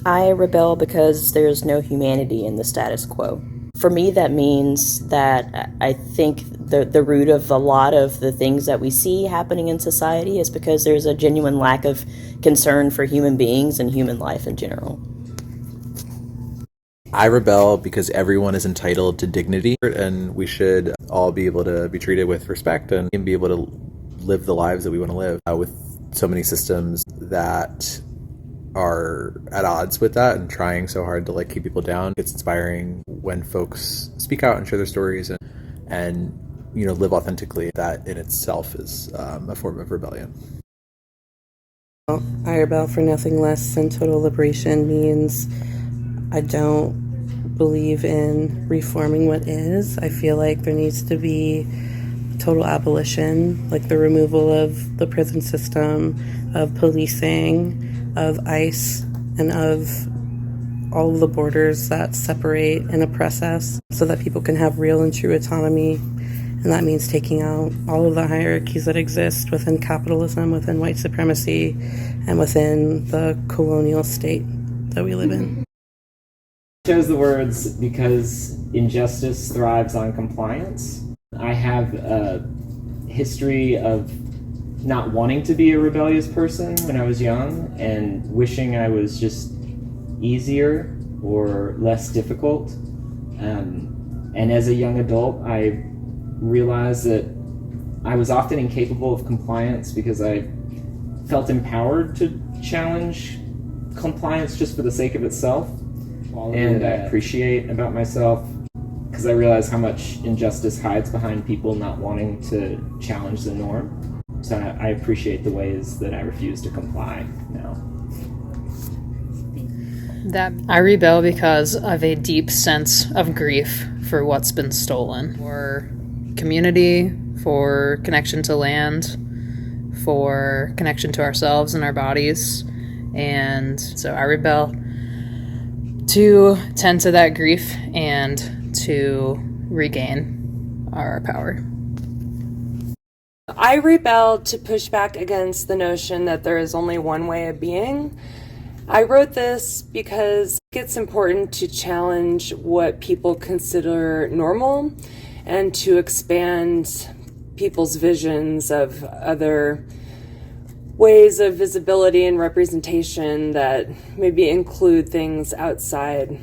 I rebel because there's no humanity in the status quo. For me, that means that I think the root of a lot of the things that we see happening in society is because there's a genuine lack of concern for human beings and human life in general. I rebel because everyone is entitled to dignity, and we should all be able to be treated with respect and be able to live the lives that we want to live with so many systems that are at odds with that and trying so hard to keep people down. It's inspiring when folks speak out and share their stories and live authentically. That in itself is a form of rebellion. I rebel for nothing less than total liberation means I don't believe in reforming what is. I feel like there needs to be total abolition, like the removal of the prison system, of policing, of ICE, and of all of the borders that separate and oppress us so that people can have real and true autonomy. And that means taking out all of the hierarchies that exist within capitalism, within white supremacy, and within the colonial state that we live in. I chose the words because injustice thrives on compliance. I have a history of not wanting to be a rebellious person when I was young and wishing I was just easier or less difficult. And as a young adult, I realized that I was often incapable of compliance because I felt empowered to challenge compliance just for the sake of itself. And I appreciate about myself because I realize how much injustice hides behind people not wanting to challenge the norm. So I appreciate the ways that I refuse to comply now. That I rebel because of a deep sense of grief for what's been stolen. For community, for connection to land, for connection to ourselves and our bodies. And so I rebel to tend to that grief and to regain our power. I rebel to push back against the notion that there is only one way of being. I wrote this because it's important to challenge what people consider normal and to expand people's visions of other ways of visibility and representation that maybe include things outside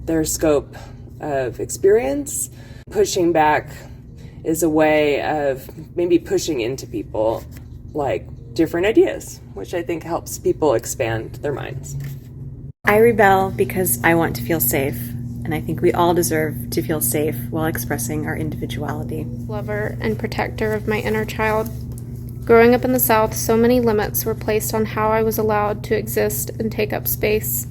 their scope of experience. Pushing back is a way of maybe pushing into people different ideas, which I think helps people expand their minds. I rebel because I want to feel safe, and I think we all deserve to feel safe while expressing our individuality. Lover and protector of my inner child. Growing up in the South, so many limits were placed on how I was allowed to exist and take up space.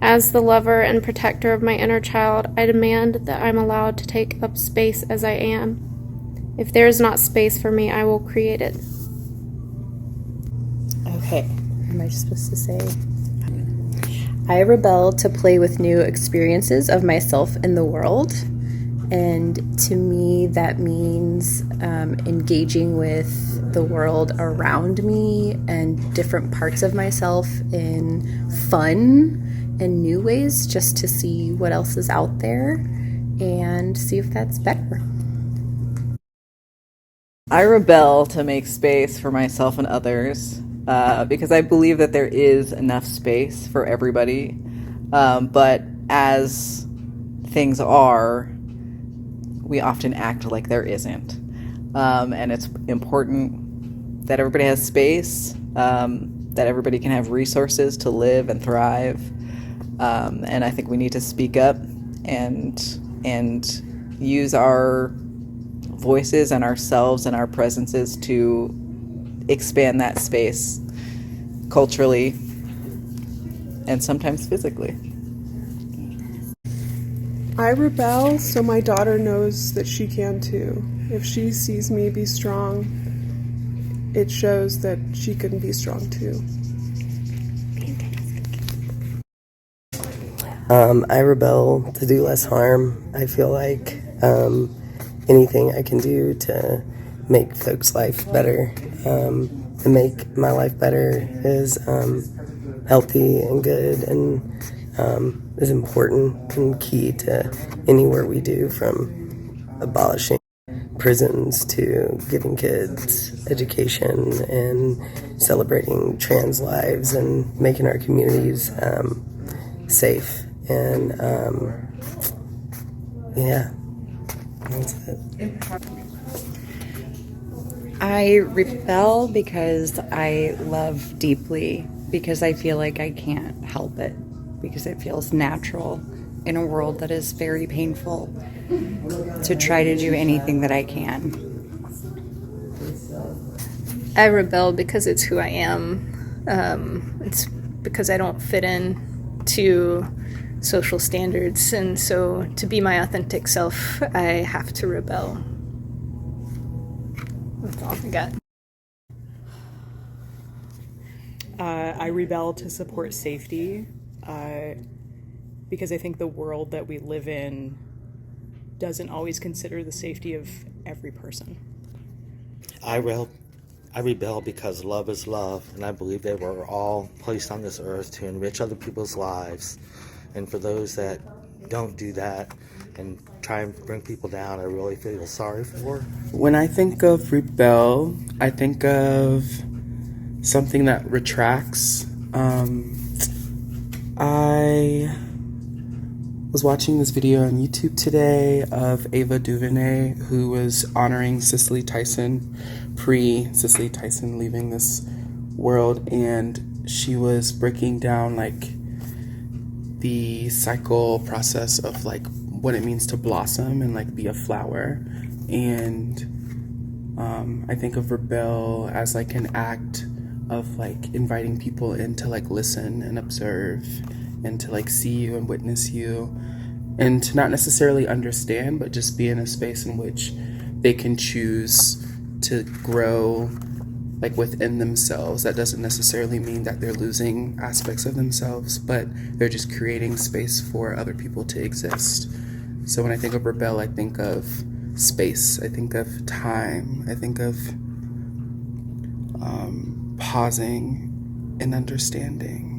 As the lover and protector of my inner child, I demand that I'm allowed to take up space as I am. If there is not space for me, I will create it. Okay, am I supposed to say? I rebel to play with new experiences of myself in the world. And to me, that means engaging with the world around me and different parts of myself in fun and new ways, just to see what else is out there and see if that's better. I rebel to make space for myself and others because I believe that there is enough space for everybody. But as things are, we often act like there isn't. And it's important that everybody has space, that everybody can have resources to live and thrive. And I think we need to speak up and use our voices and ourselves and our presences to expand that space culturally and sometimes physically. I rebel so my daughter knows that she can too. If she sees me be strong, it shows that she can be strong too. I rebel to do less harm. I feel like anything I can do to make folks' life better and make my life better is healthy and good, and is important and key to anywhere we do, from abolishing prisons to giving kids education and celebrating trans lives and making our communities safe. And yeah, that's it. I rebel because I love deeply, because I feel like I can't help it, because it feels natural in a world that is very painful to try to do anything that I can. I rebel because it's who I am. It's because I don't fit in to social standards, and so to be my authentic self, I have to rebel. That's all I got. I rebel to support safety because I think the world that we live in doesn't always consider the safety of every person. I rebel because love is love, and I believe that we're all placed on this earth to enrich other people's lives. And for those that don't do that and try and bring people down, I really feel sorry for. When I think of rebel, I think of something that retracts. I was watching this video on YouTube today of Ava DuVernay, who was honoring Cicely Tyson, pre-Cicely Tyson leaving this world, and she was breaking down like the cycle process of like what it means to blossom and like be a flower. And I think of rebel as like an act of like inviting people in to like listen and observe and to like see you and witness you, and to not necessarily understand, but just be in a space in which they can choose to grow like within themselves. That doesn't necessarily mean that they're losing aspects of themselves, but they're just creating space for other people to exist. So when I think of rebel, I think of space, I think of time, I think of pausing and understanding.